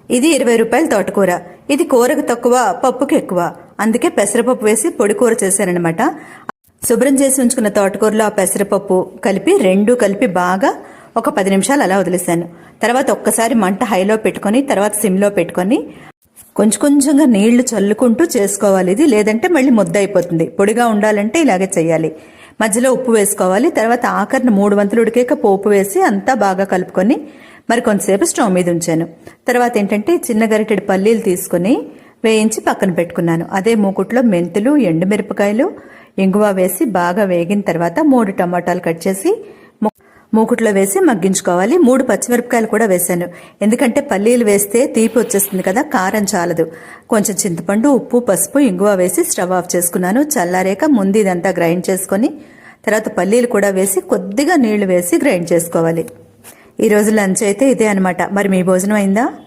ఇది 20 రూపాయల తోటకూర. ఇది కూరకు తక్కువ, పప్పుకి ఎక్కువ. అందుకే పెసరపప్పు వేసి పొడి కూర చేశానన్నమాట. శుభ్రం చేసి ఉంచుకున్న తోటకూరలో ఆ పెసరపప్పు రెండు కలిపి బాగా ఒక 10 నిమిషాలు అలా వదిలేశాను. తర్వాత ఒక్కసారి మంట హైలో పెట్టుకొని తర్వాత సిమ్లో పెట్టుకొని కొంచెం కొంచెంగా నీళ్లు చల్లుకుంటూ చేసుకోవాలి. ఇది లేదంటే మళ్ళీ ముద్ద అయిపోతుంది. పొడిగా ఉండాలంటే ఇలాగే చేయాలి. మధ్యలో ఉప్పు వేసుకోవాలి. తర్వాత ఆఖరిని 3 వంతులు ఉడికాక పోపు వేసి అంతా బాగా కలుపుకొని మరి కొంతసేపు స్టవ్ మీద ఉంచాను. తర్వాత ఏంటంటే చిన్న గరిటెడు పల్లీలు తీసుకుని వేయించి పక్కన పెట్టుకున్నాను. అదే మూకుట్లో మెంతులు, ఎండుమిరపకాయలు, ఇంగువ వేసి బాగా వేగిన తర్వాత 3 టమాటాలు కట్ చేసి మూకుట్లో వేసి మగ్గించుకోవాలి. 3 పచ్చిమిరపకాయలు కూడా వేశాను. ఎందుకంటే పల్లీలు వేస్తే తీపి వచ్చేస్తుంది కదా, కారం చాలదు. కొంచెం చింతపండు, ఉప్పు, పసుపు, ఇంగువ వేసి స్టవ్ ఆఫ్ చేసుకున్నాను. చల్లారేక ముందు ఇదంతా గ్రైండ్ చేసుకొని తర్వాత పల్లీలు కూడా వేసి కొద్దిగా నీళ్లు వేసి గ్రైండ్ చేసుకోవాలి. ఈ రోజు లంచ్ అయితే ఇదే అనమాట. మరి మీ భోజనం అయిందా?